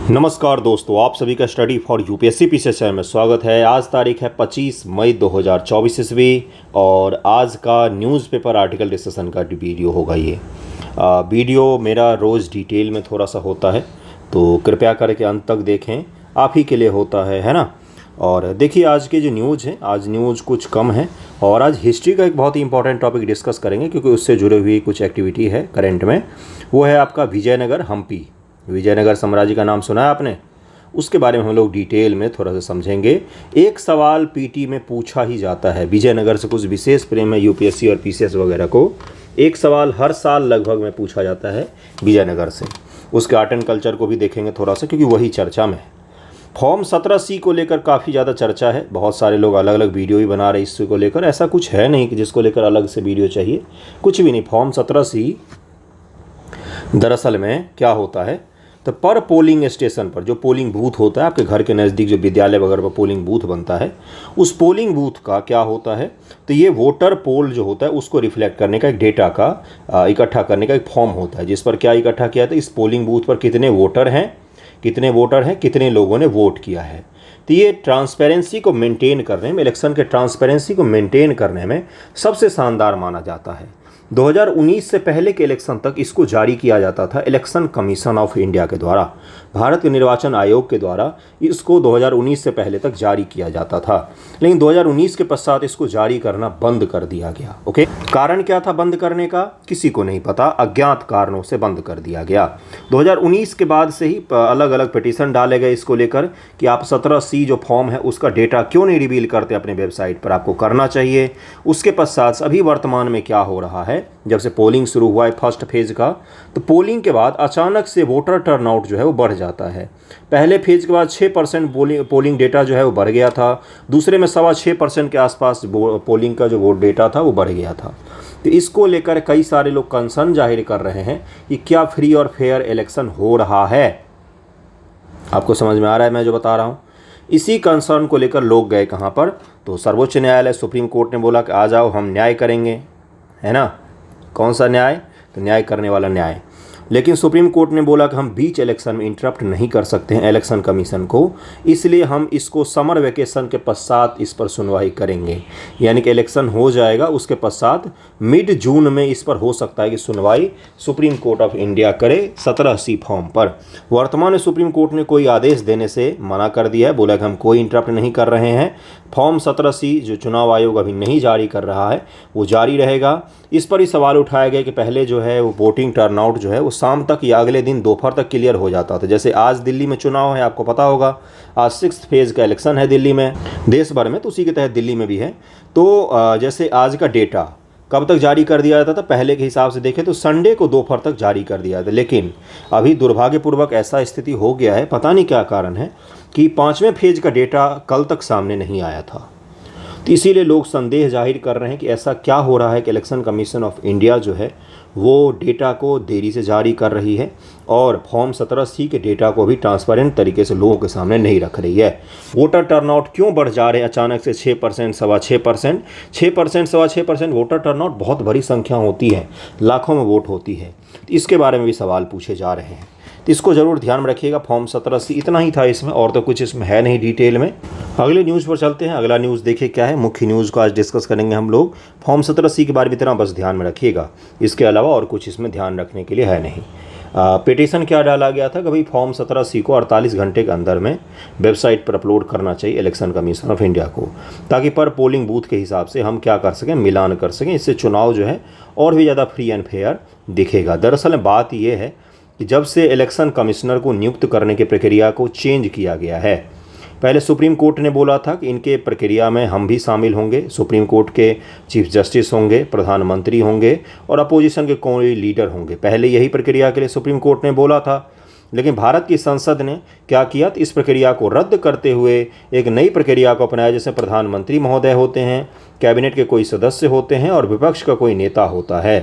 नमस्कार दोस्तों, आप सभी का study for UPSC PCS channel में स्वागत है। आज तारीख है 25 मई 2024 ईस्वी और आज का न्यूज़पेपर आर्टिकल डिस्कशन का वीडियो होगा। ये वीडियो मेरा रोज़ डिटेल में थोड़ा सा होता है, तो कृपया करके अंत तक देखें, आप ही के लिए होता है ना। और देखिए आज के जो न्यूज़ हैं, आज न्यूज़ कुछ कम है और आज हिस्ट्री का एक बहुत ही इंपॉर्टेंट टॉपिक डिस्कस करेंगे, क्योंकि उससे जुड़े हुई कुछ एक्टिविटी है करंट में। वो है आपका विजयनगर हम्पी। विजयनगर साम्राज्य का नाम सुना है आपने? उसके बारे में हम लोग डिटेल में थोड़ा सा समझेंगे। एक सवाल पीटी में पूछा ही जाता है, विजयनगर से कुछ विशेष प्रेम है यूपीएससी और पीसीएस वगैरह को। एक सवाल हर साल लगभग में पूछा जाता है विजयनगर से। उसके आर्ट एंड कल्चर को भी देखेंगे थोड़ा सा, क्योंकि वही चर्चा में है। फॉर्म 17C को लेकर काफ़ी ज़्यादा चर्चा है, बहुत सारे लोग अलग अलग वीडियो भी बना रहे हैं इसको लेकर। ऐसा कुछ है नहीं कि जिसको लेकर अलग से वीडियो चाहिए, कुछ भी नहीं। फॉर्म 17C दरअसल में क्या होता है, तो पर पोलिंग स्टेशन पर जो पोलिंग बूथ होता है आपके घर के नज़दीक, जो विद्यालय वगैरह पर पोलिंग बूथ बनता है, उस पोलिंग बूथ का क्या होता है, तो ये वोटर पोल जो होता है उसको रिफ्लेक्ट करने का, एक डेटा का इकट्ठा करने का एक फॉर्म होता है, जिस पर क्या इकट्ठा किया था, इस पोलिंग बूथ पर कितने वोटर हैं, कितने लोगों ने वोट किया है। तो ये ट्रांसपेरेंसी को मेंटेन करने में, इलेक्शन के ट्रांसपेरेंसी को मेंटेन करने में सबसे शानदार माना जाता है। 2019 से पहले के इलेक्शन तक इसको जारी किया जाता था इलेक्शन कमीशन ऑफ इंडिया के द्वारा, भारत के निर्वाचन आयोग के द्वारा इसको 2019 से पहले तक जारी किया जाता था। लेकिन 2019 के पश्चात इसको जारी करना बंद कर दिया गया। ओके, कारण क्या था बंद करने का, किसी को नहीं पता, अज्ञात कारणों से बंद कर दिया गया। 2019 के बाद से ही अलग अलग पिटीशन डाले गए इसको लेकर कि आप 17C जो फॉर्म है उसका डेटा क्यों नहीं रिवील करते अपने वेबसाइट पर, आपको करना चाहिए। उसके पश्चात अभी वर्तमान में क्या हो रहा है, जब से पोलिंग शुरू हुआ है फर्स्ट फेज का, तो पोलिंग के बाद अचानक से वोटर टर्नआउट जो है वो बढ़ जाता है। पहले फेज के बाद 6% पोलिंग डेटा जो है वो बढ़ गया था, दूसरे में 6.25% के आसपास पोलिंग का जो वोट डेटा था वो बढ़ गया था। तो इसको लेकर कई सारे लोग कंसर्न जाहिर कर रहे हैं कि क्या फ्री और फेयर इलेक्शन हो रहा है। आपको समझ में आ रहा है मैं जो बता रहा हूँ? इसी कंसर्न को लेकर लोग गए कहाँ पर, तो सर्वोच्च न्यायालय, सुप्रीम कोर्ट ने बोला कि आ जाओ हम न्याय करेंगे, है ना। कौन सा न्याय? तो न्याय करने वाला न्याय। लेकिन सुप्रीम कोर्ट ने बोला कि हम बीच इलेक्शन में इंटरप्ट नहीं कर सकते हैं इलेक्शन कमीशन को, इसलिए हम इसको समर वेकेशन के पश्चात इस पर सुनवाई करेंगे। यानी कि इलेक्शन हो जाएगा, उसके पश्चात मिड जून में इस पर हो सकता है कि सुनवाई सुप्रीम कोर्ट ऑफ इंडिया करे 17C फॉर्म पर। वर्तमान में सुप्रीम कोर्ट ने कोई आदेश देने से मना कर दिया है, बोला कि हम कोई इंटरप्ट नहीं कर रहे हैं। फॉर्म 17C जो चुनाव आयोग अभी नहीं जारी कर रहा है वो जारी रहेगा। इस पर ही सवाल उठाया गया कि पहले जो है वो वोटिंग टर्नआउट जो है वो शाम तक या अगले दिन दोपहर तक क्लियर हो जाता था। जैसे आज दिल्ली में चुनाव है, आपको पता होगा, आज 6th फेज़ का इलेक्शन है दिल्ली में, देश भर में, तो उसी के तहत दिल्ली में भी है। तो जैसे आज का डेटा कब तक जारी कर दिया जाता था, पहले के हिसाब से देखें तो संडे को दोपहर तक जारी कर दिया था। लेकिन अभी दुर्भाग्यपूर्वक ऐसा स्थिति हो गया है, पता नहीं क्या कारण है, कि 5वें फेज का डेटा कल तक सामने नहीं आया था। तो इसीलिए लोग संदेह जाहिर कर रहे हैं कि ऐसा क्या हो रहा है कि इलेक्शन कमीशन ऑफ इंडिया जो है वो डेटा को देरी से जारी कर रही है और फॉर्म 17C के डेटा को भी ट्रांसपेरेंट तरीके से लोगों के सामने नहीं रख रही है। वोटर टर्नआउट क्यों बढ़ जा रहे हैं अचानक से 6%, 6.25%, 6%, 6.25% वोटर टर्नआउट बहुत बड़ी संख्या होती है, लाखों में वोट होती है। तो इसके बारे में भी सवाल पूछे जा रहे हैं, तो इसको ज़रूर ध्यान में रखिएगा। फॉर्म 17C इतना ही था इसमें, और तो कुछ इसमें है नहीं डिटेल में। अगले न्यूज़ पर चलते हैं। अगला न्यूज़ देखिए क्या है, मुख्य न्यूज़ को आज डिस्कस करेंगे हम लोग। फॉर्म 17C के बारे में इतना बस ध्यान में रखिएगा, इसके अलावा और कुछ इसमें ध्यान रखने के लिए है नहीं। पिटीशन क्या डाला गया था कि भाई फॉर्म 17C को 48 घंटे के अंदर में वेबसाइट पर अपलोड करना चाहिए इलेक्शन कमीशन ऑफ इंडिया को, ताकि पर पोलिंग बूथ के हिसाब से हम क्या कर सकें, मिलान कर सकें। इससे चुनाव जो है और भी ज़्यादा फ्री एंड फेयर दिखेगा। दरअसल बात यह है कि जब से इलेक्शन कमिश्नर को नियुक्त करने की प्रक्रिया को चेंज किया गया है, पहले सुप्रीम कोर्ट ने बोला था कि इनके प्रक्रिया में हम भी शामिल होंगे, सुप्रीम कोर्ट के चीफ जस्टिस होंगे, प्रधानमंत्री होंगे और अपोजिशन के कोई लीडर होंगे। पहले यही प्रक्रिया के लिए सुप्रीम कोर्ट ने बोला था। लेकिन भारत की संसद ने क्या किया, तो इस प्रक्रिया को रद्द करते हुए एक नई प्रक्रिया को अपनाया, जिसमें प्रधानमंत्री महोदय होते हैं, कैबिनेट के कोई सदस्य होते हैं और विपक्ष का कोई नेता होता है।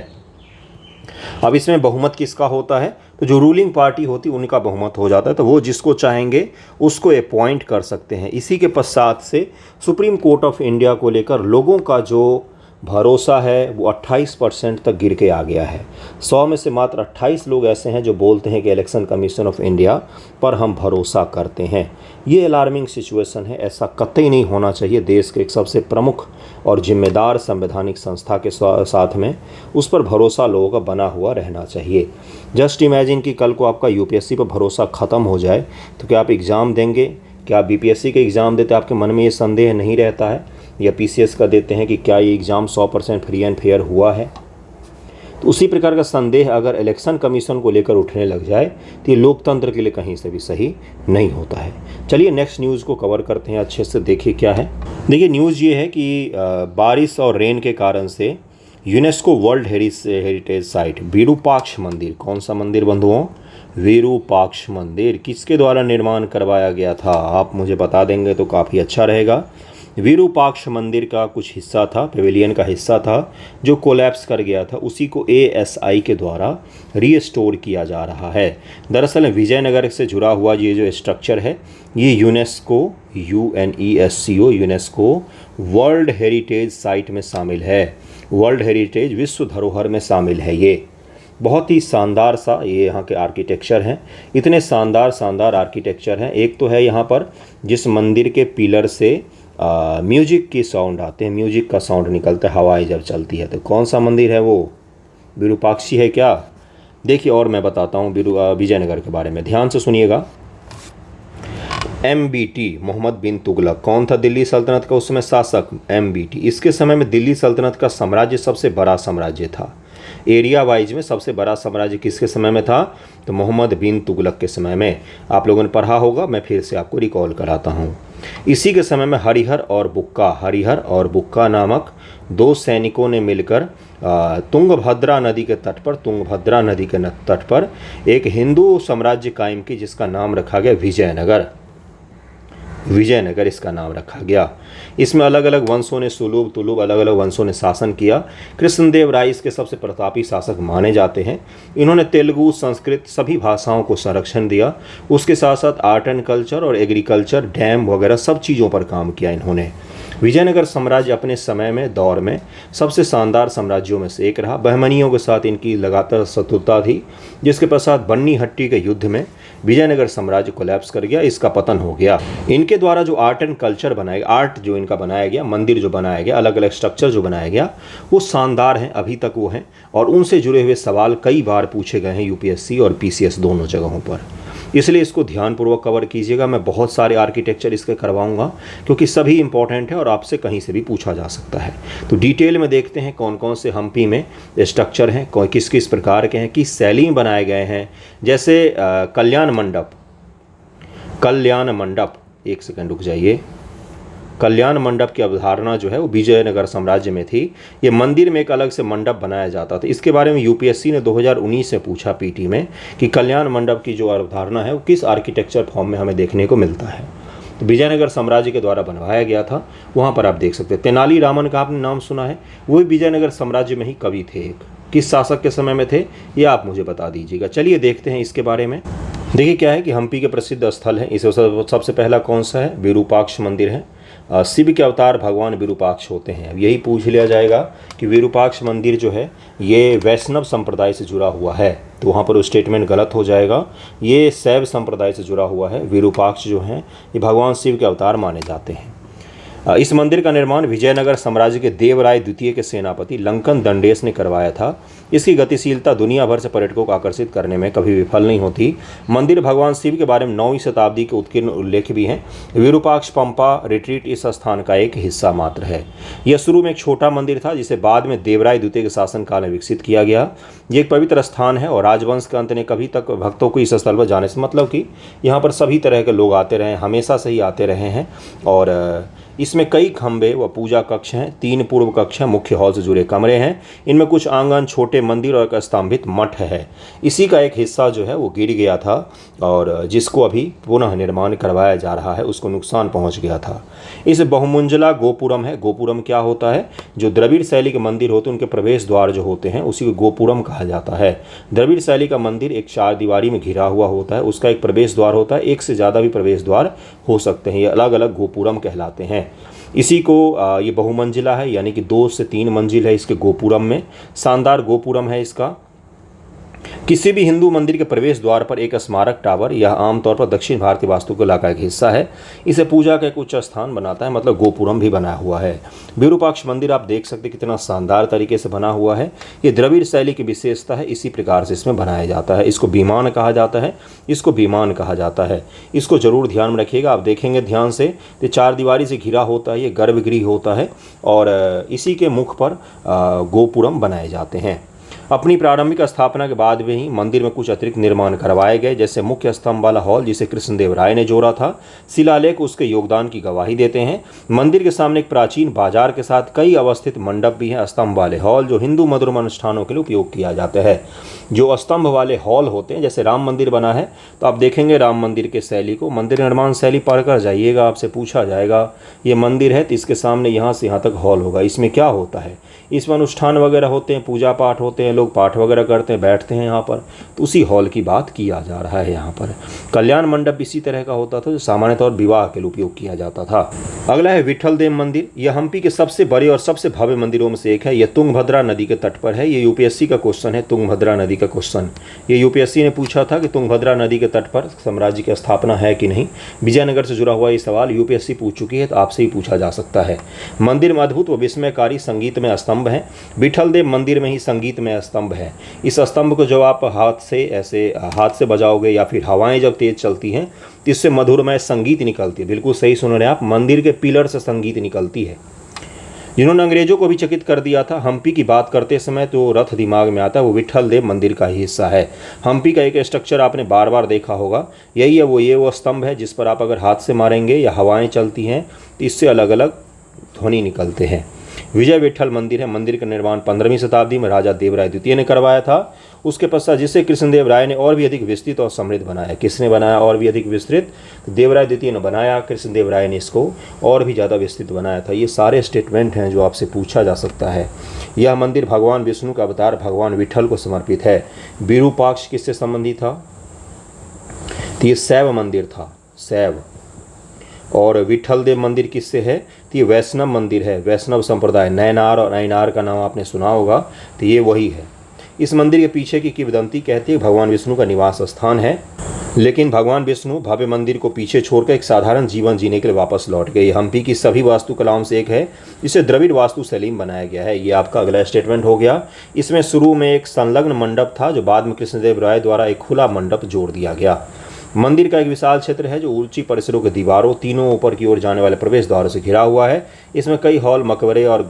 अब इसमें बहुमत किसका होता है, तो जो रूलिंग पार्टी होती है उनका बहुमत हो जाता है, तो वो जिसको चाहेंगे उसको अपॉइंट कर सकते हैं। इसी के पश्चात से सुप्रीम कोर्ट ऑफ इंडिया को लेकर लोगों का जो भरोसा है वो 28% तक गिर के आ गया है। 100 में से मात्र 28 लोग ऐसे हैं जो बोलते हैं कि इलेक्शन कमीशन ऑफ इंडिया पर हम भरोसा करते हैं। ये अलार्मिंग सिचुएशन है, ऐसा कतई नहीं होना चाहिए। देश के एक सबसे प्रमुख और जिम्मेदार संवैधानिक संस्था के साथ में उस पर भरोसा लोगों का बना हुआ रहना चाहिए। जस्ट इमेजिन कि कल को आपका यूपीएससी पर भरोसा ख़त्म हो जाए तो क्या आप एग्ज़ाम देंगे? क्या आप बीपीएससी का एग्ज़ाम देते आपके मन में ये संदेह नहीं रहता है, या पीसीएस का देते हैं कि क्या ये एग्ज़ाम 100% फ्री एंड फेयर हुआ है? तो उसी प्रकार का संदेह अगर इलेक्शन कमीशन को लेकर उठने लग जाए तो ये लोकतंत्र के लिए कहीं से भी सही नहीं होता है। चलिए नेक्स्ट न्यूज़ को कवर करते हैं, अच्छे से देखिए क्या है। देखिए न्यूज़ ये है कि बारिश और रेन के कारण से UNESCO world heritage site Virupaksha मंदिर, कौन सा मंदिर बंधुओं? विरूपाक्ष मंदिर किसके द्वारा निर्माण करवाया गया था? आप मुझे बता देंगे तो काफ़ी अच्छा रहेगा। विरूपाक्ष मंदिर का कुछ हिस्सा था, पेविलियन का हिस्सा था जो कोलैप्स कर गया था, उसी को एएसआई के द्वारा रीस्टोर किया जा रहा है। दरअसल विजयनगर से जुड़ा हुआ ये जो स्ट्रक्चर है ये UNESCO UNESCO UNESCO world heritage site में शामिल है। वर्ल्ड हेरिटेज विश्व धरोहर में शामिल है। ये बहुत ही शानदार सा ये यहाँ के आर्किटेक्चर हैं, इतने शानदार आर्किटेक्चर हैं। एक तो है यहाँ पर जिस मंदिर के पिलर से म्यूजिक की साउंड आते हैं, म्यूजिक का साउंड निकलता है हवाएं जब चलती है। तो कौन सा मंदिर है वो? विरूपाक्षी है क्या? देखिए और मैं बताता हूँ विजयनगर के बारे में, ध्यान से सुनिएगा। MBT मोहम्मद बिन तुगलक कौन था दिल्ली सल्तनत का उस समय शासक? MBT। इसके समय में दिल्ली सल्तनत का साम्राज्य सबसे बड़ा साम्राज्य था। एरिया वाइज में सबसे बड़ा साम्राज्य किसके समय में था? तो मोहम्मद बिन तुगलक के समय में। आप लोगों ने पढ़ा होगा, मैं फिर से आपको रिकॉल कराता हूँ। इसी के समय में हरिहर और बुक्का नामक दो सैनिकों ने मिलकर तुंगभद्रा नदी के तट पर एक हिंदू साम्राज्य कायम की, जिसका नाम रखा गया विजयनगर इसका नाम रखा गया। इसमें अलग अलग वंशों ने अलग अलग वंशों ने शासन किया। कृष्णदेव राय इसके सबसे प्रतापी शासक माने जाते हैं। इन्होंने तेलुगु, संस्कृत सभी भाषाओं को संरक्षण दिया। उसके साथ साथ आर्ट एंड कल्चर और एग्रीकल्चर, डैम वगैरह सब चीज़ों पर काम किया इन्होंने। विजयनगर साम्राज्य अपने समय में दौर में सबसे शानदार साम्राज्यों में से एक रहा। बहमनियों के साथ इनकी लगातार शत्रुता थी, जिसके पश्चात बन्नी हट्टी के युद्ध में विजयनगर साम्राज्य कोलैप्स कर गया, इसका पतन हो गया। इनके द्वारा जो आर्ट एंड कल्चर बनाया, आर्ट जो इनका बनाया गया, मंदिर जो बनाया गया, अलग अलग स्ट्रक्चर जो बनाया गया, वो शानदार हैं, अभी तक वो हैं। और उनसे जुड़े हुए सवाल कई बार पूछे गए हैं यूपीएससी और पीसीएस दोनों जगहों पर, इसलिए इसको ध्यानपूर्वक कवर कीजिएगा। मैं बहुत सारे आर्किटेक्चर इसके करवाऊंगा क्योंकि सभी इंपॉर्टेंट है और आपसे कहीं से भी पूछा जा सकता है। तो डिटेल में देखते हैं कौन कौन से हम्पी में स्ट्रक्चर हैं, किस किस प्रकार के हैं, किस शैली में बनाए गए हैं। जैसे कल्याण मंडप, एक सेकंड रुक जाइए। कल्याण मंडप की अवधारणा जो है वो विजयनगर साम्राज्य में थी। ये मंदिर में एक अलग से मंडप बनाया जाता था। इसके बारे में यूपीएससी ने 2019 से पूछा पीटी में कि कल्याण मंडप की जो अवधारणा है वो किस आर्किटेक्चर फॉर्म में हमें देखने को मिलता है। तो विजयनगर साम्राज्य के द्वारा बनवाया गया था, वहाँ पर आप देख सकते हैं। तेनालीरामन का आपने नाम सुना है, वो भी विजयनगर साम्राज्य में ही कवि थे। एक किस शासक के समय में थे ये आप मुझे बता दीजिएगा। चलिए देखते हैं इसके बारे में। देखिए क्या है कि हम्पी के प्रसिद्ध स्थल है, इसे सबसे पहला कौन सा है? विरूपाक्ष मंदिर है। शिव के अवतार भगवान विरूपाक्ष होते हैं। अब यही पूछ लिया जाएगा कि विरूपाक्ष मंदिर जो है ये वैष्णव संप्रदाय से जुड़ा हुआ है, तो वहाँ पर वो स्टेटमेंट गलत हो जाएगा। ये शैव संप्रदाय से जुड़ा हुआ है। विरूपाक्ष जो हैं ये भगवान शिव के अवतार माने जाते हैं। इस मंदिर का निर्माण विजयनगर साम्राज्य के देवराय द्वितीय के सेनापति लंकन दंडेश ने करवाया था। इसकी गतिशीलता दुनिया भर से पर्यटकों को आकर्षित करने में कभी विफल नहीं होती। मंदिर भगवान शिव के बारे में 9वीं शताब्दी के उत्कीर्ण उल्लेख भी हैं। विरूपाक्ष पंपा रिट्रीट इस स्थान का एक हिस्सा मात्र है। यह शुरू में एक छोटा मंदिर था जिसे बाद में देवराय द्वितीय के शासनकाल में विकसित किया गया। ये एक पवित्र स्थान है और राजवंश के अंत ने कभी तक भक्तों को इस स्थल पर जाने से मतलब कि यहाँ पर सभी तरह के लोग आते रहे, हमेशा से ही आते रहे हैं। और इसमें कई खंबे व पूजा कक्ष हैं, 3 पूर्व कक्ष हैं, मुख्य हॉल से जुड़े कमरे हैं। इनमें कुछ आंगन, छोटे मंदिर और एक स्तंभित मठ है। इसी का एक हिस्सा जो है वो गिर गया था और जिसको अभी पुनः निर्माण करवाया जा रहा है, उसको नुकसान पहुंच गया था। इस बहुमंजिला गोपुरम है। गोपुरम क्या होता है? जो द्रविड़ शैली के मंदिर होते हैं उनके प्रवेश द्वार जो होते हैं उसी को गोपुरम कहा जाता है। द्रविड़ शैली का मंदिर एक 4 दीवारी में घिरा हुआ होता है, उसका एक प्रवेश द्वार होता है, एक से ज़्यादा भी प्रवेश द्वार हो सकते हैं, ये अलग अलग गोपुरम कहलाते हैं। इसी को ये बहुमंजिला है, यानी कि 2 से 3 मंजिल है इसके गोपुरम में। शानदार गोपुरम है इसका। किसी भी हिंदू मंदिर के प्रवेश द्वार पर एक स्मारक टावर, यह आमतौर पर दक्षिण भारतीय वास्तुकला का एक हिस्सा है। इसे पूजा का एक उच्च स्थान बनाता है, मतलब गोपुरम भी बना हुआ है। विरूपाक्ष मंदिर आप देख सकते कितना शानदार तरीके से बना हुआ है। ये द्रविड़ शैली की विशेषता है, इसी प्रकार से इसमें बनाया जाता है। इसको विमान कहा जाता है, इसको विमान कहा जाता है। इसको जरूर ध्यान में रखिएगा। आप देखेंगे ध्यान से, ये 4 दीवारी से घिरा होता है, ये गर्भगृह होता है और इसी के मुख पर गोपुरम बनाए जाते हैं। अपनी प्रारंभिक स्थापना के बाद में ही मंदिर में कुछ अतिरिक्त निर्माण करवाए गए, जैसे मुख्य स्तंभ वाला हॉल जिसे कृष्णदेव राय ने जोड़ा था। शिलालेख उसके योगदान की गवाही देते हैं। मंदिर के सामने एक प्राचीन बाजार के साथ कई अवस्थित मंडप भी हैं। स्तंभ वाले हॉल जो हिंदू मधुरम अनुष्ठानों के लिए उपयोग किया जाते हैं। जो स्तंभ वाले हॉल होते हैं, जैसे राम मंदिर बना है तो आप देखेंगे राम मंदिर के शैली को, मंदिर निर्माण शैली पढ़कर जाइएगा, आपसे पूछा जाएगा ये मंदिर है तो इसके सामने यहाँ से यहाँ तक हॉल होगा। इसमें क्या होता है, इसमें अनुष्ठान वगैरह होते हैं, पूजा पाठ होते हैं, लोग पाठ वगैरह करते हैं, बैठते हैं यहाँ पर, तो उसी हॉल की बात किया जा रहा है यहाँ पर। कल्याण मंडप इसी तरह का होता था जो सामान्य तौर विवाह के लिए उपयोग किया जाता था। अगला है विट्ठल देव मंदिर। यह हम्पी के सबसे बड़े और सबसे भव्य मंदिरों में से एक है। यह तुंगभद्रा नदी के तट पर है। ये यूपीएससी का क्वेश्चन है, तुंगभद्रा नदी का क्वेश्चन। ये यूपीएससी ने पूछा था कि तुंगभद्रा नदी के तट पर साम्राज्य की स्थापना है कि नहीं। विजयनगर से जुड़ा हुआ ये सवाल यूपीएससी पूछ चुकी है, तो आपसे ही पूछा जा सकता है। मंदिर में अद्भुत व विस्मयकारी संगीतमय स्तंभ हैं। विट्ठल देव मंदिर में ही संगीतमय स्तंभ है। इस स्तंभ को जब आप हाथ से बजाओगे या फिर हवाएं जब तेज चलती हैं तो इससे मधुरमय संगीत निकलती है। बिल्कुल सही सुन रहे हैं आप, मंदिर के पिलर से संगीत निकलती है। जिन्होंने अंग्रेजों को भी चकित कर दिया था। हम्पी की बात करते समय तो रथ दिमाग में आता है, वो विट्ठल देव मंदिर का ही हिस्सा है। हम्पी का एक स्ट्रक्चर आपने बार बार देखा होगा, यही है वो स्तंभ है जिस पर आप अगर हाथ से मारेंगे या हवाएं चलती हैं तो इससे अलग अलग ध्वनि निकलते हैं। विजय विट्ठल मंदिर है। मंदिर का निर्माण 15वीं शताब्दी में राजा देवराय द्वितीय ने करवाया था। उसके पश्चात जिसे कृष्णदेव राय ने और भी अधिक विस्तृत और समृद्ध बनाया। किसने बनाया और भी अधिक विस्तृत? तो देवराय द्वितीय ने बनाया, कृष्णदेव राय ने इसको और भी ज़्यादा विस्तृत बनाया था। ये सारे स्टेटमेंट हैं जो आपसे पूछा जा सकता है। यह मंदिर भगवान विष्णु का अवतार भगवान विट्ठल को समर्पित है। विरूपाक्ष किससे संबंधित था? तो ये शैव मंदिर था, शैव। और विट्ठल देव मंदिर किससे है? तो ये वैष्णव मंदिर है, वैष्णव संप्रदाय। नैनार और नैनार का नाम आपने सुना होगा, तो ये वही है। इस मंदिर के पीछे की किंवदंती कहती है भगवान विष्णु का निवास स्थान है, लेकिन भगवान विष्णु भव्य मंदिर को पीछे छोड़कर एक साधारण जीवन जीने के लिए वापस लौट गए। हम्पी की सभी वास्तुकलाओं से एक है, इसे द्रविड़ वास्तु शैली में बनाया गया है। ये आपका अगला स्टेटमेंट हो गया। इसमें शुरू में एक संलग्न मंडप था जो बाद में कृष्णदेव राय द्वारा एक खुला मंडप जोड़ दिया गया। मंदिर का एक विशाल क्षेत्र है जो ऊंची परिसरों के दीवारों तीनों ऊपर की ओर जाने वाले प्रवेश द्वारों से घिरा हुआ है। इसमें कई हॉल, मकबरे और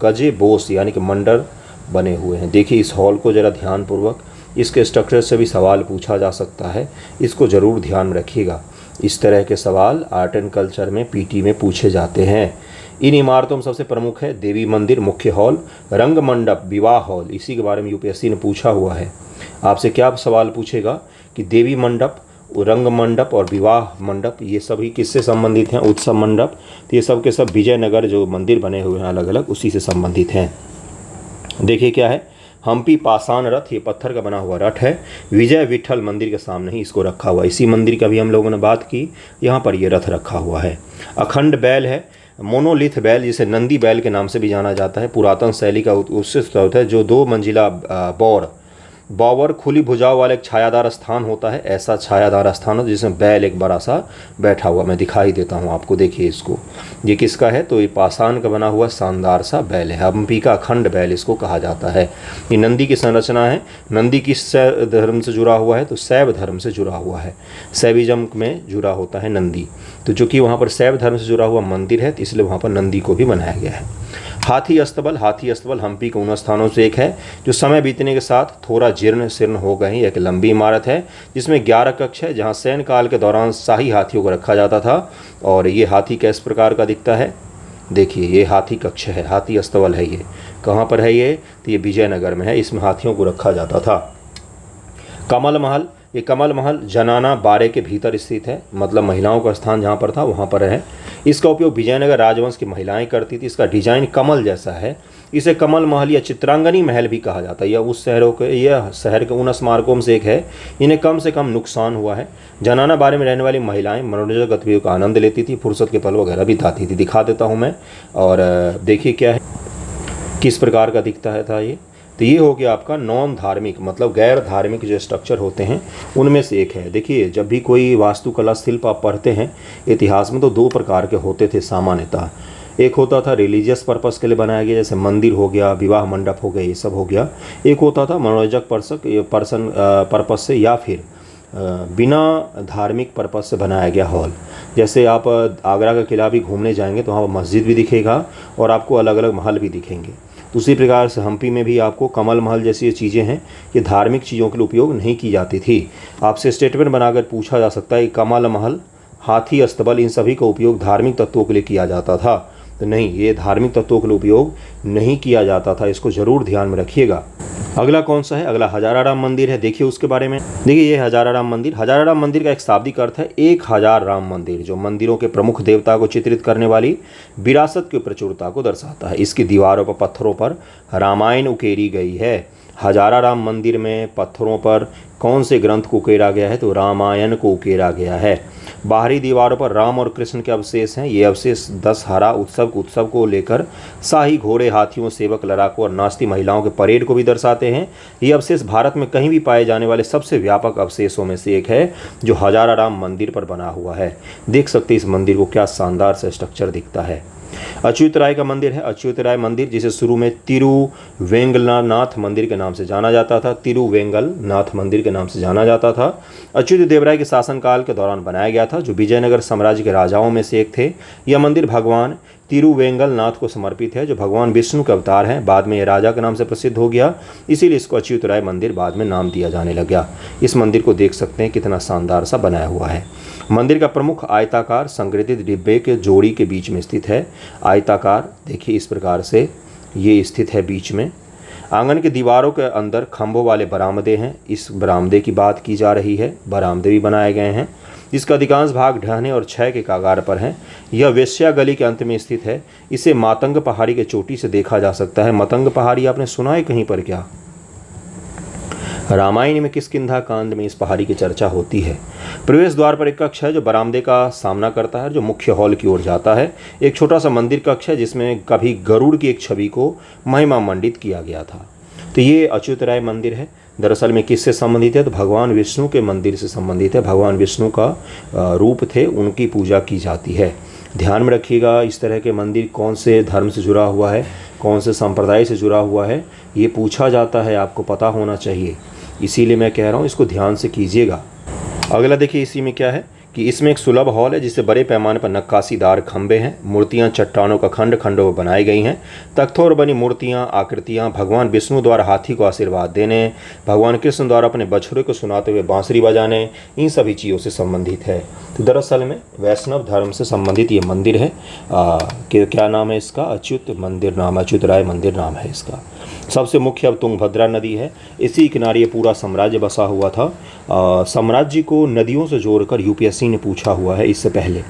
गजे बोस यानी कि मंडर बने हुए हैं। देखिए इस हॉल को ज़रा ध्यानपूर्वक, इसके स्ट्रक्चर से भी सवाल पूछा जा सकता है, इसको ज़रूर ध्यान में रखिएगा। इस तरह के सवाल आर्ट एंड कल्चर में पीटी में पूछे जाते हैं। इन इमारतों में सबसे प्रमुख है देवी मंदिर मुख्य हॉल, रंग मंडप विवाह हॉल, इसी के बारे में यूपीएससी ने पूछा हुआ है। आपसे क्या सवाल पूछेगा कि देवी मंडप, रंग मंडप और विवाह मंडप ये सभी किससे संबंधित हैं? उत्सव मंडप। तो ये सब के सब विजयनगर जो मंदिर बने हुए हैं अलग अलग, उसी से संबंधित हैं। देखिए क्या है, हम्पी पाषाण रथ, ये पत्थर का बना हुआ रथ है। विजय विट्ठल मंदिर के सामने ही इसको रखा हुआ है। इसी मंदिर का भी हम लोगों ने बात की, यहाँ पर ये रथ रखा हुआ है। अखंड बैल है, मोनोलिथ बैल जिसे नंदी बैल के नाम से भी जाना जाता है। पुरातन शैली का उत्कृष्ट होता है जो 2 मंजिला बॉवर खुली भुजाओं वाला एक छायादार स्थान होता है। ऐसा छायादार स्थान होता है जिसमें बैल एक बड़ा सा बैठा हुआ, मैं दिखाई देता हूँ आपको। देखिए इसको, ये किसका है? तो ये पाषाण का बना हुआ शानदार सा बैल है। हम्पी का अखंड बैल इसको कहा जाता है। ये नंदी की संरचना है। नंदी किस धर्म से जुड़ा हुआ है? तो शैव धर्म से जुड़ा हुआ है। शैविज्म में जुड़ा होता है नंदी। तो चूँकि वहाँ पर शैव धर्म से जुड़ा हुआ मंदिर है तो इसलिए वहाँ पर नंदी को भी बनाया गया है। हाथी अस्तबल हम्पी के उन स्थानों से एक है जो समय बीतने के साथ थोड़ा जीर्ण शीर्ण हो गए हैं। एक लंबी इमारत है जिसमें 11 कक्ष है जहां सैन्य काल के दौरान शाही हाथियों को रखा जाता था। और ये हाथी किस प्रकार का दिखता है? देखिए ये हाथी कक्ष है, हाथी अस्तबल है। ये कहाँ पर है? ये तो ये विजयनगर में है। इसमें हाथियों को रखा जाता था। कमल महल, ये कमल महल जनाना बारे के भीतर स्थित है, मतलब महिलाओं का स्थान जहाँ पर था वहाँ पर है। इसका उपयोग विजयनगर राजवंश की महिलाएं करती थी। इसका डिजाइन कमल जैसा है इसे कमल महल या चित्रांगनी महल भी कहा जाता है। यह शहर के उन स्मारकों में से एक है इन्हें कम से कम नुकसान हुआ है। जनाना बारे में रहने वाली महिलाएं मनोरंजक गतिविधियों का आनंद लेती थी, फुर्सत के पल वगैरह बिताती थी। दिखा देता हूँ मैं, और देखिए क्या है, किस प्रकार का दिखता है था ये। तो ये हो गया आपका नॉन धार्मिक, मतलब गैर धार्मिक जो स्ट्रक्चर होते हैं उनमें से एक है। देखिए, जब भी कोई वास्तुकला शिल्प आप पढ़ते हैं इतिहास में, तो दो प्रकार के होते थे सामान्यतः। एक होता था रिलीजियस पर्पस के लिए बनाया गया, जैसे मंदिर हो गया, विवाह मंडप हो गए, ये सब हो गया। एक होता था मनोरंजक पर्पस से, या फिर बिना धार्मिक पर्पस से बनाया गया हॉल। जैसे आप आगरा का किला भी घूमने जाएंगे तो वहाँ मस्जिद भी दिखेगा और आपको अलग अलग महल भी दिखेंगे। दूसरी प्रकार से हम्पी में भी आपको कमल महल जैसी ये चीज़ें हैं, ये धार्मिक चीज़ों के लिए उपयोग नहीं की जाती थी। आपसे स्टेटमेंट बनाकर पूछा जा सकता है कि कमल महल, हाथी अस्तबल, इन सभी का उपयोग धार्मिक तत्वों के लिए किया जाता था? तो नहीं, ये धार्मिक तत्वों के लिए उपयोग नहीं किया जाता था, इसको ज़रूर ध्यान में रखिएगा। अगला कौन सा है? अगला हजाराराम मंदिर है। देखिए उसके बारे में, देखिए ये हजाराराम मंदिर का एक शाब्दिक अर्थ है 1000 राम मंदिर, जो मंदिरों के प्रमुख देवता को चित्रित करने वाली विरासत की प्रचुरता को दर्शाता है। इसकी दीवारों पर पत्थरों पर रामायण उकेरी गई है। हजाराराम मंदिर में पत्थरों पर कौन से ग्रंथ को उकेरा गया है? तो रामायण को उकेरा गया है। बाहरी दीवारों पर राम और कृष्ण के अवशेष हैं। ये अवशेष दशहरा उत्सव को लेकर शाही घोड़े, हाथियों, सेवक, लड़ाकों और नाचती महिलाओं के परेड को भी दर्शाते हैं। ये अवशेष भारत में कहीं भी पाए जाने वाले सबसे व्यापक अवशेषों में से एक है, जो हजाराराम मंदिर पर बना हुआ है। देख सकते हैं इस मंदिर को, क्या शानदार सा स्ट्रक्चर दिखता है। अच्युत राय का मंदिर है। अच्युत राय मंदिर, जिसे शुरू में तिरुवेंगलनाथ मंदिर के नाम से जाना जाता था, तिरुवेंगलनाथ मंदिर के नाम से जाना जाता था, अच्युत देवराय के शासनकाल के दौरान बनाया गया था, जो विजयनगर साम्राज्य के राजाओं में से एक थे। यह मंदिर भगवान तिरुवेंगलनाथ को समर्पित है, जो भगवान विष्णु के अवतार हैं। बाद में यह राजा के नाम से प्रसिद्ध हो गया, इसीलिए इसको अच्युत राय मंदिर बाद में नाम दिया जाने लगा। इस मंदिर को देख सकते हैं कितना शानदार सा बनाया हुआ है। मंदिर का प्रमुख आयताकार संकृतित डिब्बे के जोड़ी के बीच में स्थित है। आयताकार देखिए इस प्रकार से ये स्थित है बीच में। आंगन की दीवारों के अंदर खंभों वाले बरामदे हैं। इस बरामदे की बात की जा रही है। बरामदे भी बनाए गए हैं, जिसका अधिकांश भाग ढहने और क्षय के कगार पर है। यह वेश्या गली के अंत में स्थित है। इसे मातंग पहाड़ी के चोटी से देखा जा सकता है। मतंग पहाड़ी आपने सुना है कहीं पर क्या? रामायण में किष्किंधा कांड में इस पहाड़ी की चर्चा होती है। प्रवेश द्वार पर एक कक्ष है जो बरामदे का सामना करता है, जो मुख्य हॉल की ओर जाता है। एक छोटा सा मंदिर कक्ष है जिसमें कभी गरुड़ की एक छवि को महिमा मंडित किया गया था। तो ये अच्युत राय मंदिर है। दरअसल में किससे संबंधित है? तो भगवान विष्णु के मंदिर से संबंधित है। भगवान विष्णु का रूप थे, उनकी पूजा की जाती है। ध्यान में रखिएगा, इस तरह के मंदिर कौन से धर्म से जुड़ा हुआ है, कौन से संप्रदाय से जुड़ा हुआ है, ये पूछा जाता है, आपको पता होना चाहिए। इसीलिए मैं कह रहा हूँ इसको ध्यान से कीजिएगा। अगला देखिए इसी में क्या है कि इसमें एक सुलभ हॉल है, जिससे बड़े पैमाने पर नक्काशीदार खंभे हैं। मूर्तियां चट्टानों का खंडों में बनाई गई हैं। तख्तों और बनी मूर्तियां, आकृतियां भगवान विष्णु द्वारा हाथी को आशीर्वाद देने, भगवान कृष्ण द्वारा अपने बछड़े को सुनाते हुए बांसुरी बजाने, इन सभी चीज़ों से संबंधित है। तो दरअसल में वैष्णव धर्म से संबंधित ये मंदिर है। क्या नाम है इसका? अच्युत राय मंदिर नाम है इसका। सबसे मुख्य अब तुंगभद्रा नदी है। इसी किनारे पूरा साम्राज्य बसा हुआ था। साम्राज्य को नदियों से जोड़कर यूपीएससी ने पूछा हुआ है इससे पहले,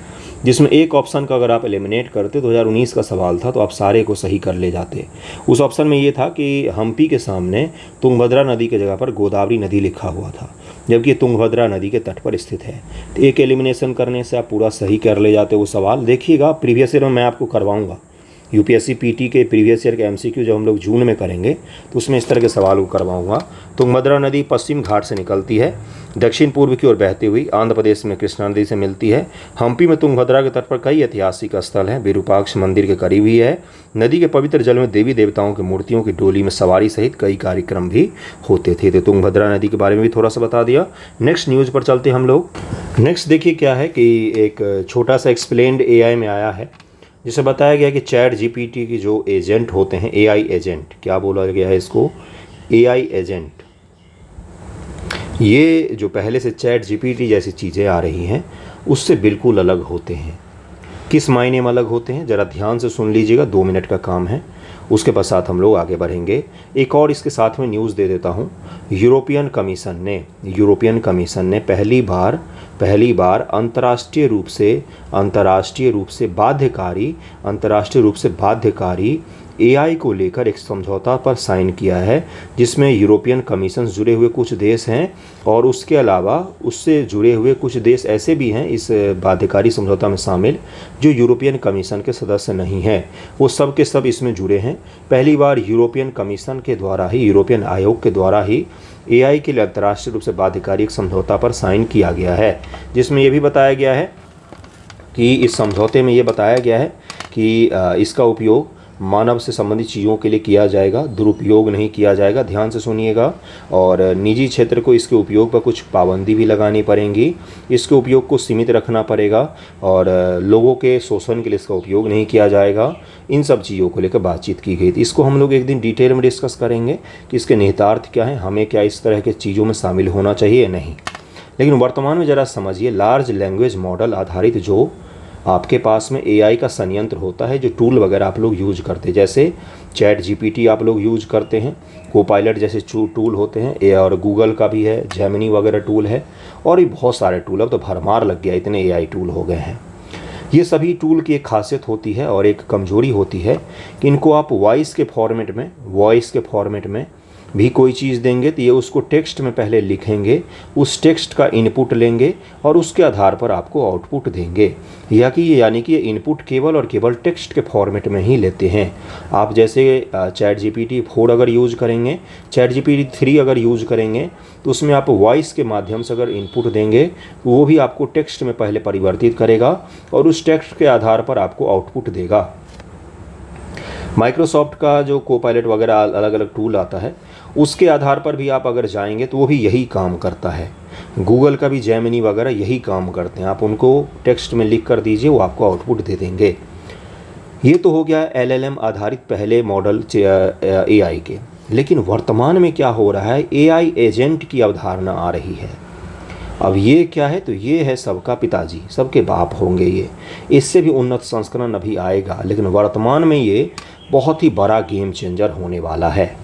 जिसमें एक ऑप्शन का अगर आप एलिमिनेट करते, 2019 का सवाल था, तो आप सारे को सही कर ले जाते। उस ऑप्शन में ये था कि हम्पी के सामने तुंगभद्रा नदी के जगह पर गोदावरी नदी लिखा हुआ था, जबकि तुंगभद्रा नदी के तट पर स्थित है। तो एक एलिमिनेशन करने से आप पूरा सही कर ले जाते वो सवाल। देखिएगा प्रीवियस ईयर में मैं आपको करवाऊँगा, यूपीएससी पीटी के प्रीवियस ईयर के एमसीक्यू जब हम लोग जून में करेंगे तो उसमें इस तरह के सवाल को करवाऊंगा। तुंगभद्रा नदी पश्चिम घाट से निकलती है, दक्षिण पूर्व की ओर बहती हुई आंध्र प्रदेश में कृष्णा नदी से मिलती है। हम्पी में तुंगभद्रा के तट पर कई ऐतिहासिक स्थल हैं। विरूपाक्ष मंदिर के करीब ही है। नदी के पवित्र जल में देवी देवताओं की मूर्तियों की डोली में सवारी सहित कई कार्यक्रम भी होते थे। तो तुंगभद्रा नदी के बारे में भी थोड़ा सा बता दिया। नेक्स्ट न्यूज़ पर चलते हम लोग। नेक्स्ट देखिए क्या है कि एक छोटा सा एक्सप्लेन्ड एआई में आया है, जिसे बताया गया कि चैट जीपीटी की जो एजेंट होते हैं, एआई एजेंट, क्या बोला गया है इसको? AI agent. ये जो पहले से चैट जीपीटी जैसी चीज़ें आ रही हैं उससे बिल्कुल अलग होते हैं। किस मायने में अलग होते हैं ज़रा ध्यान से सुन लीजिएगा, 2 मिनट का काम है। उसके पश्चात हम लोग आगे बढ़ेंगे। एक और इसके साथ में न्यूज़ दे देता हूँ। यूरोपियन कमीशन ने पहली बार अंतर्राष्ट्रीय रूप से बाध्यकारी एआई को लेकर एक समझौता पर साइन किया है, जिसमें यूरोपियन कमीशन जुड़े हुए कुछ देश हैं और उसके अलावा उससे जुड़े हुए कुछ देश ऐसे भी हैं इस बाध्यकारी समझौता में शामिल जो यूरोपियन कमीशन के सदस्य नहीं हैं। वो सब के सब इसमें जुड़े हैं। पहली बार यूरोपियन कमीशन के द्वारा ही, यूरोपियन आयोग के द्वारा ही एआई के लिए अंतर्राष्ट्रीय रूप से बाध्यकारी एक समझौता पर साइन किया गया है, जिसमें ये भी बताया गया है कि इस समझौते में ये बताया गया है कि इसका उपयोग मानव से संबंधित चीज़ों के लिए किया जाएगा, दुरुपयोग नहीं किया जाएगा। ध्यान से सुनिएगा। और निजी क्षेत्र को इसके उपयोग पर कुछ पाबंदी भी लगानी पड़ेंगी, इसके उपयोग को सीमित रखना पड़ेगा और लोगों के शोषण के लिए इसका उपयोग नहीं किया जाएगा। इन सब चीज़ों को लेकर बातचीत की गई थी। इसको हम लोग एक दिन डिटेल में डिस्कस करेंगे कि इसके निहितार्थ क्या है, हमें क्या इस तरह के चीज़ों में शामिल होना चाहिए या नहीं। लेकिन वर्तमान में ज़रा समझिए, लार्ज लैंग्वेज मॉडल आधारित जो आपके पास में एआई का संयंत्र होता है, जो टूल वगैरह आप लोग यूज करते हैं, जैसे चैट जीपीटी आप लोग यूज करते हैं, कोपायलट जैसे टूल होते हैं, और गूगल का भी है, जेमिनी वगैरह टूल है, और भी बहुत सारे टूल। अब तो भरमार लग गया, इतने एआई टूल हो गए हैं। ये सभी टूल की एक खासियत होती है और एक कमजोरी होती है कि इनको आप वॉइस के फॉर्मेट में भी कोई चीज़ देंगे तो ये उसको टेक्स्ट में पहले लिखेंगे, उस टेक्स्ट का इनपुट लेंगे और उसके आधार पर आपको आउटपुट देंगे। यानी कि ये इनपुट केवल और केवल टेक्स्ट के फॉर्मेट में ही लेते हैं। आप जैसे चैट जीपीटी 4 अगर यूज़ करेंगे, चैट जीपीटी 3 अगर यूज़ करेंगे तो उसमें आप वॉइस के माध्यम से अगर इनपुट देंगे तो वो भी आपको टेक्स्ट में पहले परिवर्तित करेगा और उस टेक्स्ट के आधार पर आपको आउटपुट देगा। माइक्रोसॉफ्ट का जो कोपायलट वगैरह अलग अलग टूल आता है, उसके आधार पर भी आप अगर जाएंगे तो वो भी यही काम करता है। गूगल का भी जेमिनी वगैरह यही काम करते हैं। आप उनको टेक्स्ट में लिख कर दीजिए, वो आपको आउटपुट दे देंगे। ये तो हो गया एलएलएम आधारित पहले मॉडल एआई के। लेकिन वर्तमान में क्या हो रहा है, एआई एजेंट की अवधारणा आ रही है। अब ये क्या है, तो ये है सबका पिताजी, सबके बाप होंगे ये। इससे भी उन्नत संस्करण अभी आएगा, लेकिन वर्तमान में ये बहुत ही बड़ा गेम चेंजर होने वाला है।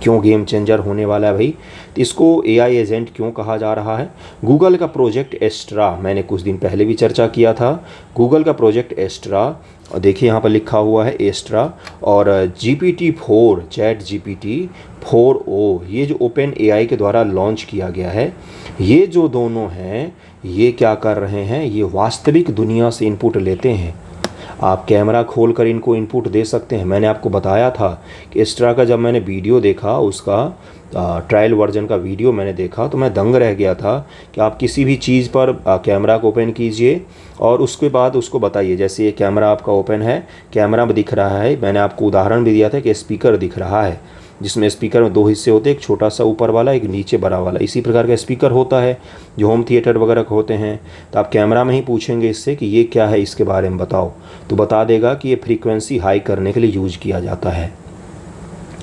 क्यों गेम चेंजर होने वाला है भाई? तो इसको एआई एजेंट क्यों कहा जा रहा है? गूगल का प्रोजेक्ट एस्ट्रा, मैंने कुछ दिन पहले भी चर्चा किया था। गूगल का प्रोजेक्ट एस्ट्रा, देखिए यहाँ पर लिखा हुआ है एस्ट्रा, और GPT-4 चैट GPT-4o, ये जो ओपन एआई के द्वारा लॉन्च किया गया है, ये जो दोनों हैं ये क्या कर रहे हैं, ये वास्तविक दुनिया से इनपुट लेते हैं। आप कैमरा खोल कर इनको इनपुट दे सकते हैं। मैंने आपको बताया था कि एस्ट्रा का जब मैंने वीडियो देखा, उसका ट्रायल वर्जन का वीडियो मैंने देखा तो मैं दंग रह गया था कि आप किसी भी चीज़ पर कैमरा को ओपन कीजिए और उसके बाद उसको बताइए, जैसे ये कैमरा आपका ओपन है, कैमरा में दिख रहा है, मैंने आपको उदाहरण भी दिया था कि स्पीकर दिख रहा है, जिसमें स्पीकर में 2 हिस्से होते हैं, एक छोटा सा ऊपर वाला, एक नीचे बड़ा वाला। इसी प्रकार का स्पीकर होता है जो होम थिएटर वगैरह के होते हैं। तो आप कैमरा में ही पूछेंगे इससे कि ये क्या है, इसके बारे में बताओ, तो बता देगा कि ये फ्रीक्वेंसी हाई करने के लिए यूज किया जाता है।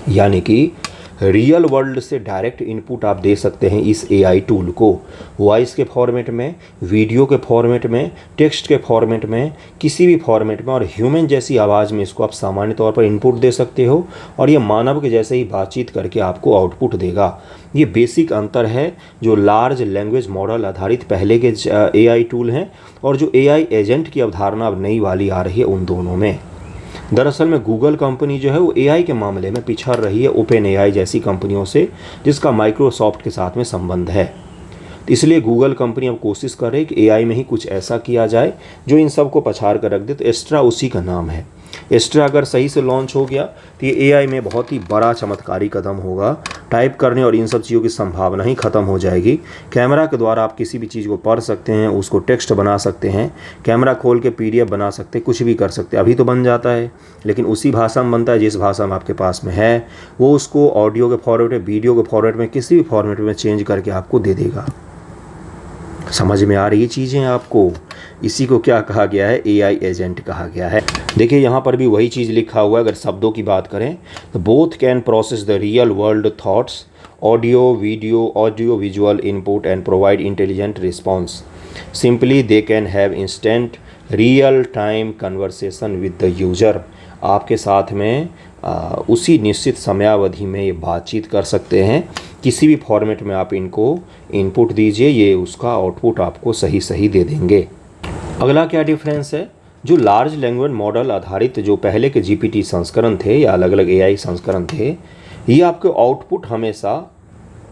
यानी कि रियल वर्ल्ड से डायरेक्ट इनपुट आप दे सकते हैं इस एआई टूल को, वॉइस के फॉर्मेट में, वीडियो के फॉर्मेट में, टेक्स्ट के फॉर्मेट में, किसी भी फॉर्मेट में, और ह्यूमन जैसी आवाज़ में इसको आप सामान्य तौर पर इनपुट दे सकते हो और ये मानव के जैसे ही बातचीत करके आपको आउटपुट देगा। ये बेसिक अंतर है जो लार्ज लैंग्वेज मॉडल आधारित पहले के एआई टूल हैं और जो एआई एजेंट की अवधारणा अब नई वाली आ रही है उन दोनों में। दरअसल में गूगल कंपनी जो है वो एआई के मामले में पिछड़ रही है ओपन एआई जैसी कंपनियों से, जिसका माइक्रोसॉफ्ट के साथ में संबंध है। इसलिए गूगल कंपनी अब कोशिश कर रही है कि एआई में ही कुछ ऐसा किया जाए जो इन सब को पछाड़ कर रख दे। तो एस्ट्रा उसी का नाम है। एस्ट्रा अगर सही से लॉन्च हो गया तो ये एआई में बहुत ही बड़ा चमत्कारी कदम होगा। टाइप करने और इन सब चीज़ों की संभावना ही ख़त्म हो जाएगी। कैमरा के द्वारा आप किसी भी चीज़ को पढ़ सकते हैं, उसको टेक्स्ट बना सकते हैं, कैमरा खोल के PDF बना सकते हैं, कुछ भी कर सकते हैं। अभी तो बन जाता है, लेकिन उसी भाषा में बनता है जिस भाषा में आपके पास में है। वो उसको ऑडियो के फॉर्मेट में, वीडियो के फॉर्मेट में, किसी भी फॉर्मेट में चेंज करके आपको दे देगा। समझ में आ रही चीज़ें आपको? इसी को क्या कहा गया है, एआई एजेंट कहा गया है। देखिए यहाँ पर भी वही चीज़ लिखा हुआ है। अगर शब्दों की बात करें तो both can process the real world thoughts, audio visual input and provide intelligent response. Simply they can have instant real time conversation with the user. आपके साथ में उसी निश्चित समयावधि में ये बातचीत कर सकते हैं। किसी भी फॉर्मेट में आप इनको इनपुट दीजिए, ये उसका आउटपुट आपको सही दे देंगे। अगला क्या डिफरेंस है, जो लार्ज लैंग्वेज मॉडल आधारित जो पहले के जीपीटी संस्करण थे या अलग अलग एआई संस्करण थे, ये आपको आउटपुट हमेशा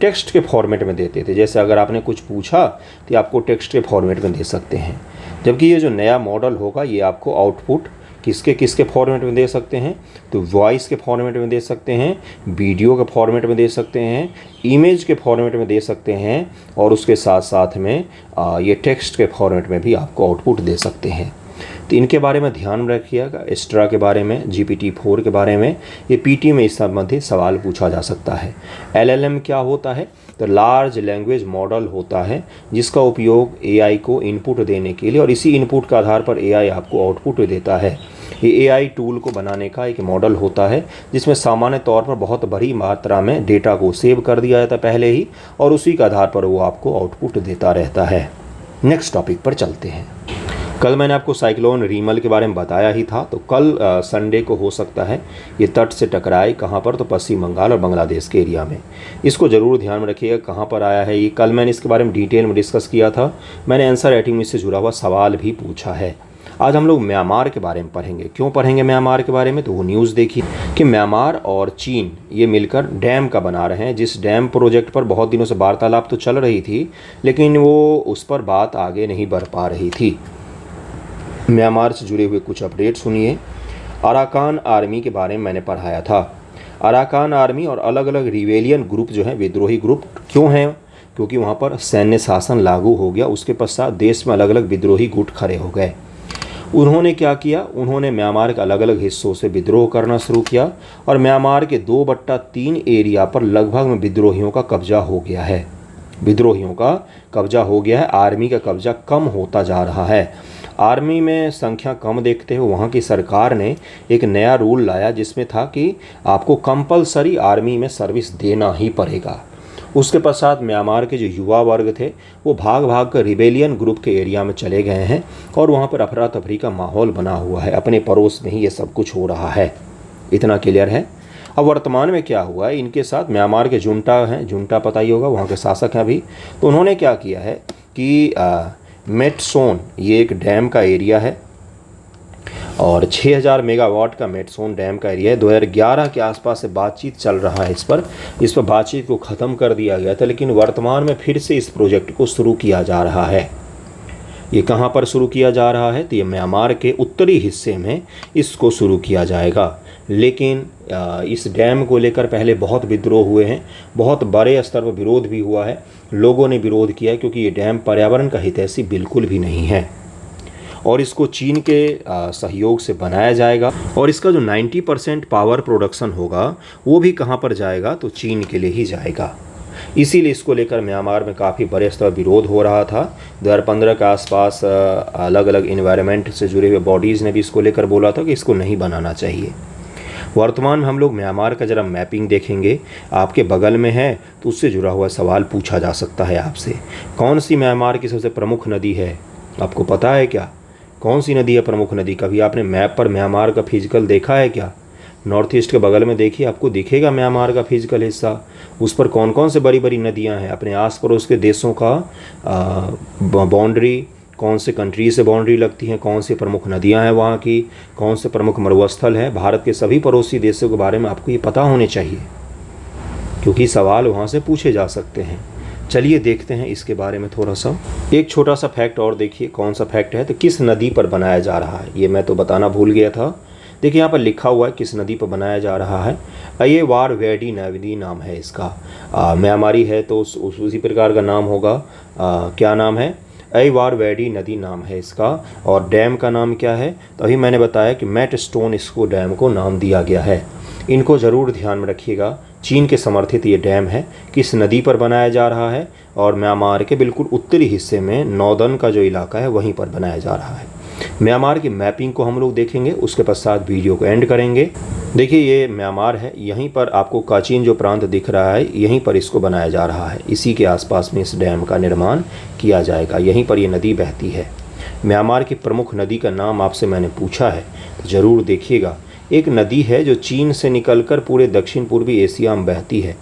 टेक्स्ट के फॉर्मेट में देते थे। जैसे अगर आपने कुछ पूछा तो ये आपको टेक्स्ट के फॉर्मेट में दे सकते हैं, जबकि ये जो नया मॉडल होगा ये आपको आउटपुट किसके किसके फॉर्मेट में दे सकते हैं, तो वॉइस के फॉर्मेट में दे सकते हैं, वीडियो के फॉर्मेट में दे सकते हैं, इमेज के फॉर्मेट में दे सकते हैं, और उसके साथ साथ में ये टेक्स्ट के फॉर्मेट में भी आपको आउटपुट दे सकते हैं। तो इनके बारे में ध्यान रखिएगा। एस्ट्रा के बारे में, GPT-4 के बारे में ये पीटी में इस संबंधित सवाल पूछा जा सकता है। LLM क्या होता है, तो लार्ज लैंग्वेज मॉडल होता है जिसका उपयोग AI को इनपुट देने के लिए, और इसी इनपुट के आधार पर AI आपको आउटपुट देता है। ये AI टूल को बनाने का एक मॉडल होता है जिसमें सामान्य तौर पर बहुत बड़ी मात्रा में डेटा को सेव कर दिया जाता है पहले ही, और उसी के आधार पर वो आपको आउटपुट देता रहता है। नेक्स्ट टॉपिक पर चलते हैं। कल मैंने आपको साइक्लोन रीमल के बारे में बताया ही था, तो कल संडे को हो सकता है ये तट से टकराए। कहाँ पर, तो पश्चिम बंगाल और बांग्लादेश के एरिया में। इसको ज़रूर ध्यान में रखिएगा कहाँ पर आया है ये। कल मैंने इसके बारे में डिटेल में डिस्कस किया था, मैंने आंसर राइटिंग में इससे जुड़ा हुआ सवाल भी पूछा है। आज हम लोग म्यांमार के बारे में पढ़ेंगे। क्यों पढ़ेंगे म्यांमार के बारे में, तो वो न्यूज़ देखिए कि म्यांमार और चीन ये मिलकर डैम का बना रहे हैं, जिस डैम प्रोजेक्ट पर बहुत दिनों से वार्तालाप तो चल रही थी, लेकिन वो उस पर बात आगे नहीं बढ़ पा रही थी। म्यांमार से जुड़े हुए कुछ अपडेट सुनिए। अराकान आर्मी के बारे में मैंने पढ़ाया था। अराकान आर्मी और अलग अलग रिवेलियन ग्रुप जो हैं, विद्रोही ग्रुप क्यों हैं, क्योंकि वहाँ पर सैन्य शासन लागू हो गया। उसके पश्चात देश में अलग अलग विद्रोही गुट खड़े हो गए। उन्होंने क्या किया, उन्होंने म्यांमार के अलग अलग हिस्सों से विद्रोह करना शुरू किया, और म्यांमार के 2/3 एरिया पर लगभग में विद्रोहियों का कब्जा हो गया है। विद्रोहियों का कब्जा हो गया है, आर्मी का कब्जा कम होता जा रहा है। आर्मी में संख्या कम देखते हुए वहाँ की सरकार ने एक नया रूल लाया जिसमें था कि आपको कंपलसरी आर्मी में सर्विस देना ही पड़ेगा। उसके पश्चात म्यांमार के जो युवा वर्ग थे वो भाग भाग कर रिबेलियन ग्रुप के एरिया में चले गए हैं, और वहाँ पर अफरा तफरी का माहौल बना हुआ है। अपने पड़ोस में ही ये सब कुछ हो रहा है। इतना क्लियर है। अब वर्तमान में क्या हुआ है, इनके साथ म्यांमार के जुंटा हैं, जुंटा पता ही होगा, वहाँ के शासक हैं अभी। तो उन्होंने क्या किया है कि मेटसोन ये एक डैम का एरिया है, और 6000 मेगावाट का मेटसोन डैम का एरिया है। 2011 के आसपास से बातचीत चल रहा है इस पर बातचीत को ख़त्म कर दिया गया था, लेकिन वर्तमान में फिर से इस प्रोजेक्ट को शुरू किया जा रहा है। ये कहाँ पर शुरू किया जा रहा है, तो ये म्यांमार के उत्तरी हिस्से में इसको शुरू किया जाएगा। लेकिन इस डैम को लेकर पहले बहुत विद्रोह हुए हैं, बहुत बड़े स्तर पर विरोध भी हुआ है। लोगों ने विरोध किया है क्योंकि ये डैम पर्यावरण का हितैषी बिल्कुल भी नहीं है, और इसको चीन के सहयोग से बनाया जाएगा, और इसका जो 90% पावर प्रोडक्शन होगा वो भी कहाँ पर जाएगा, तो चीन के लिए ही जाएगा। इसीलिए इसको लेकर म्यांमार में काफ़ी बड़े स्तर पर विरोध हो रहा था। 2015 के आसपास अलग अलग इन्वायरमेंट से जुड़े हुए बॉडीज़ ने भी इसको लेकर बोला था कि इसको नहीं बनाना चाहिए। वर्तमान में हम लोग म्यांमार का ज़रा मैपिंग देखेंगे, आपके बगल में है तो उससे जुड़ा हुआ सवाल पूछा जा सकता है आपसे। कौन सी म्यांमार की सबसे प्रमुख नदी है, आपको पता है क्या? कौन सी नदी है प्रमुख नदी? कभी आपने मैप पर म्यांमार का फिजिकल देखा है क्या? नॉर्थ ईस्ट के बगल में देखिए, आपको दिखेगा म्यांमार का फिजिकल हिस्सा। उस पर कौन कौन से बड़ी बड़ी नदियां हैं, अपने आस पड़ोस के देशों का बाउंड्री, कौन से कंट्री से बाउंड्री लगती हैं, कौन सी प्रमुख नदियां हैं वहाँ की, कौन से प्रमुख मरुस्थल है। भारत के सभी पड़ोसी देशों के बारे में आपको ये पता होने चाहिए, क्योंकि सवाल वहाँ से पूछे जा सकते हैं। चलिए देखते हैं इसके बारे में थोड़ा सा। एक छोटा सा फैक्ट और देखिए, कौन सा फैक्ट है, तो किस नदी पर बनाया जा रहा है, ये मैं तो बताना भूल गया था। देखिए यहाँ पर लिखा हुआ है किस नदी पर बनाया जा रहा है। ये वार वेडी नदी नाम है इसका। म्यांमारी है तो उसी प्रकार का नाम होगा। क्या नाम है? वार वेडी नदी नाम है इसका। और डैम का नाम क्या है, तो अभी मैंने बताया कि मेटस्टोन इसको डैम को नाम दिया गया है। इनको ज़रूर ध्यान में रखिएगा। चीन के समर्थित ये डैम है, किस नदी पर बनाया जा रहा है, और म्यांमार के बिल्कुल उत्तरी हिस्से में नॉर्दर्न का जो इलाका है वहीं पर बनाया जा रहा है। म्यांमार की मैपिंग को हम लोग देखेंगे, उसके पश्चात वीडियो को एंड करेंगे। देखिए ये म्यांमार है, यहीं पर आपको काचिन जो प्रांत दिख रहा है, यहीं पर इसको बनाया जा रहा है। इसी के आसपास में इस डैम का निर्माण किया जाएगा, यहीं पर ये नदी बहती है। म्यांमार की प्रमुख नदी का नाम आपसे मैंने पूछा है, तो ज़रूर देखिएगा। एक नदी है जो चीन से निकलकर पूरे दक्षिण पूर्वी एशिया में बहती है।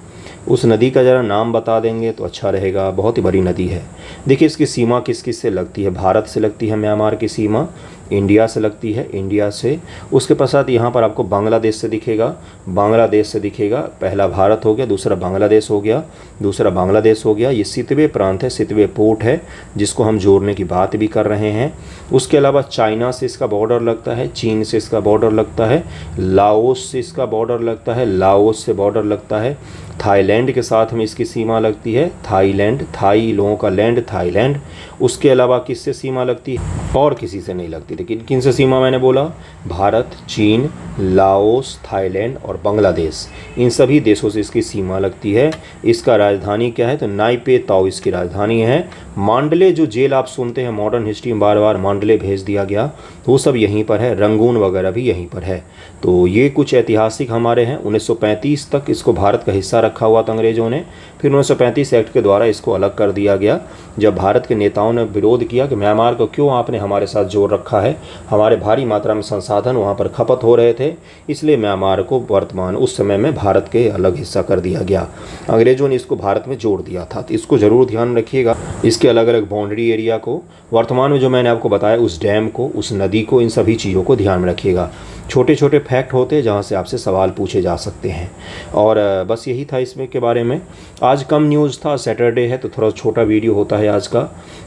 उस नदी का ज़रा नाम बता देंगे तो अच्छा रहेगा। बहुत ही बड़ी नदी है। देखिए इसकी सीमा किस किस से लगती है। भारत से लगती है म्यांमार की सीमा, इंडिया से लगती है, इंडिया से उसके पश्चात यहाँ पर आपको बांग्लादेश से दिखेगा, बांग्लादेश से दिखेगा। पहला भारत हो गया, दूसरा बांग्लादेश हो गया, दूसरा बांग्लादेश हो गया। ये सितवे प्रांत है, सितवे पोर्ट है जिसको हम जोड़ने की बात भी कर रहे हैं। उसके अलावा चाइना से इसका बॉर्डर लगता है, चीन से इसका बॉर्डर लगता है, लाओस से इसका बॉर्डर लगता है, लाओस से बॉर्डर लगता है, थाईलैंड के साथ में इसकी सीमा लगती है, थाईलैंड, थाई लोगों का लैंड थाईलैंड। उसके अलावा किससे सीमा लगती है? और किसी से नहीं लगती। लेकिन किन से सीमा मैंने बोला? भारत, चीन, लाओस, थाईलैंड और बांग्लादेश, इन सभी देशों से इसकी सीमा लगती है। इसका राजधानी क्या है? तो नाइपे ताओ इसकी राजधानी है। मांडले जो जेल आप सुनते हैं मॉडर्न हिस्ट्री में बार बार मांडले भेज दिया गया, वो सब यहीं पर है। रंगून वगैरह भी यहीं पर है। तो ये कुछ ऐतिहासिक हमारे हैं। 1935 तक इसको भारत का हिस्सा रखा हुआ था अंग्रेज़ों ने। फिर 1935 एक्ट के द्वारा इसको अलग कर दिया गया। जब भारत के नेताओं ने विरोध किया कि म्यांमार को क्यों आपने हमारे साथ जोड़ रखा है, हमारे भारी मात्रा में संसाधन वहाँ पर खपत हो रहे थे, इसलिए म्यांमार को वर्तमान उस समय में भारत के अलग हिस्सा कर दिया गया। अंग्रेज़ों ने इसको भारत में जोड़ दिया था। तो इसको ज़रूर ध्यान रखिएगा, इसके अलग अलग बाउंड्री एरिया को, वर्तमान में जो मैंने आपको बताया उस डैम को, उस नदी को, इन सभी चीज़ों को ध्यान में रखिएगा। छोटे छोटे फैक्ट होते हैं जहाँ से आपसे सवाल पूछे जा सकते हैं। और बस यही था इसमें के बारे में। आज कम न्यूज़ था, सैटरडे है तो थोड़ा छोटा वीडियो होता है आज का।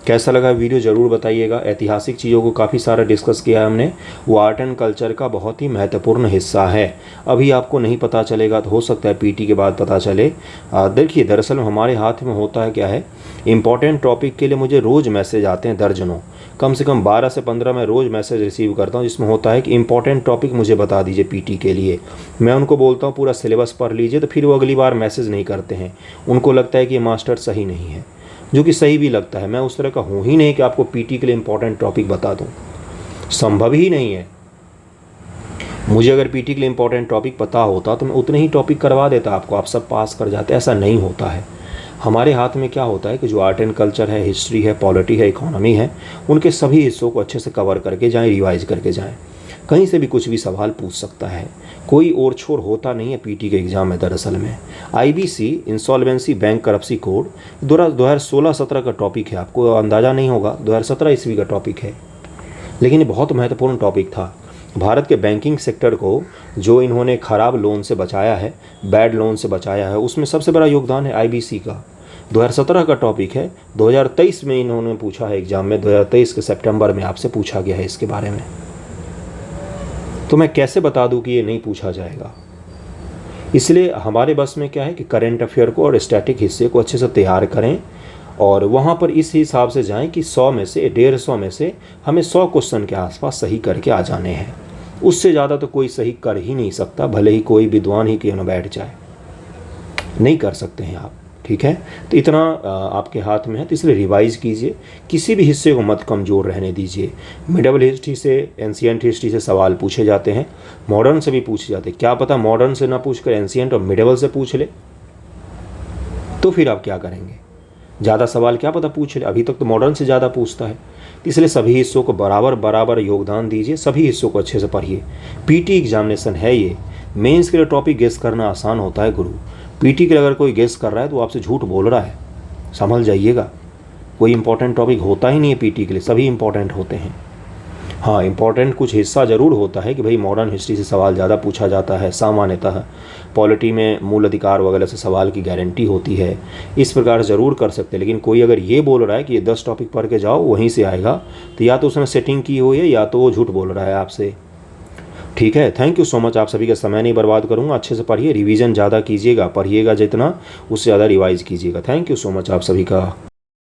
कैसा लगा वीडियो ज़रूर बताइएगा। ऐतिहासिक चीज़ों को काफ़ी सारा डिस्कस किया है हमने। वो आर्ट एंड कल्चर का बहुत ही महत्वपूर्ण हिस्सा है। अभी आपको नहीं पता चलेगा तो हो सकता है पीटी के बाद पता चले। देखिए दरअसल हमारे हाथ में होता है क्या है, इम्पॉर्टेंट टॉपिक के लिए मुझे रोज़ मैसेज आते हैं दर्जनों, कम से कम 12 से 15 मैं रोज़ मैसेज रिसीव करता हूँ जिसमें होता है कि इंपॉर्टेंट टॉपिक मुझे बता दीजिए पीटी के लिए। मैं उनको बोलता हूँ पूरा सिलेबस पढ़ लीजिए, तो फिर वो अगली बार मैसेज नहीं करते हैं। उनको लगता है कि ये मास्टर सही नहीं है, जो कि सही भी लगता है। मैं उस तरह का हूँ ही नहीं कि आपको पीटी के लिए इंपॉर्टेंट टॉपिक बता दूँ, संभव ही नहीं है। मुझे अगर पीटी के लिए इंपॉर्टेंट टॉपिक पता होता तो मैं उतने ही टॉपिक करवा देता आपको, आप सब पास कर जाते। ऐसा नहीं होता है। हमारे हाथ में क्या होता है कि जो आर्ट एंड कल्चर है, हिस्ट्री है, पॉलिटी है, इकोनॉमी है, उनके सभी हिस्सों को अच्छे से कवर करके जाएं, रिवाइज करके जाएं। कहीं से भी कुछ भी सवाल पूछ सकता है, कोई ओर छोर होता नहीं है पीटी के एग्ज़ाम में। दरअसल में आईबीसी इंसॉल्वेंसी बैंक करप्सी कोड 2016-17 का टॉपिक है। आपको अंदाज़ा नहीं होगा, 2017 ईस्वी का टॉपिक है, लेकिन ये बहुत महत्वपूर्ण टॉपिक था। भारत के बैंकिंग सेक्टर को जो इन्होंने ख़राब लोन से बचाया है, बैड लोन से बचाया है, उसमें सबसे बड़ा योगदान है आईबीसी का। 2017 का टॉपिक है, 2023 में इन्होंने पूछा है एग्ज़ाम में, 2023 के सितंबर में आपसे पूछा गया है इसके बारे में। तो मैं कैसे बता दूं कि ये नहीं पूछा जाएगा। इसलिए हमारे बस में क्या है कि करेंट अफेयर को और स्टैटिक हिस्से को अच्छे से तैयार करें और वहाँ पर इस हिसाब से जाएं कि 100 में से 150 में से हमें 100 क्वेश्चन के आसपास सही करके आ जाने हैं। उससे ज़्यादा तो कोई सही कर ही नहीं सकता, भले ही कोई विद्वान ही क्यों न बैठ जाए, नहीं कर सकते हैं आप। ठीक है, तो इतना आपके हाथ में है, तो इसलिए रिवाइज़ कीजिए। किसी भी हिस्से को मत कमज़ोर रहने दीजिए। मिडिवल हिस्ट्री से, एंशियंट हिस्ट्री से सवाल पूछे जाते हैं, मॉडर्न से भी पूछे जाते हैं। क्या पता मॉडर्न से ना पूछ कर एंशियंट और मिडिवल से पूछ ले, तो फिर आप क्या करेंगे? ज़्यादा सवाल क्या पता पूछ ले। अभी तक तो मॉडर्न से ज़्यादा पूछता है। इसलिए सभी हिस्सों को बराबर बराबर योगदान दीजिए, सभी हिस्सों को अच्छे से पढ़िए। पीटी एग्जामिनेशन है ये, मेंस के लिए टॉपिक गेस करना आसान होता है गुरु। पीटी के लिए अगर कोई गेस कर रहा है तो आपसे झूठ बोल रहा है, संभल जाइएगा। कोई इंपॉर्टेंट टॉपिक होता ही नहीं है पीटी के लिए, सभी इंपॉर्टेंट होते हैं। हाँ, इंपॉर्टेंट कुछ हिस्सा ज़रूर होता है कि भाई मॉडर्न हिस्ट्री से सवाल ज़्यादा पूछा जाता है, सामान्यतः पॉलिटी में मूल अधिकार वगैरह से सवाल की गारंटी होती है, इस प्रकार ज़रूर कर सकते हैं। लेकिन कोई अगर ये बोल रहा है कि ये 10 टॉपिक पढ़ के जाओ वहीं से आएगा, तो या तो उसने सेटिंग की हुई है या तो वो झूठ बोल रहा है आपसे। ठीक है, थैंक यू सो मच। आप सभी का समय नहीं बर्बाद करूँगा। अच्छे से पढ़िए, रिवीजन ज़्यादा कीजिएगा, पढ़िएगा जितना उससे ज़्यादा रिवाइज कीजिएगा। थैंक यू सो मच आप सभी का।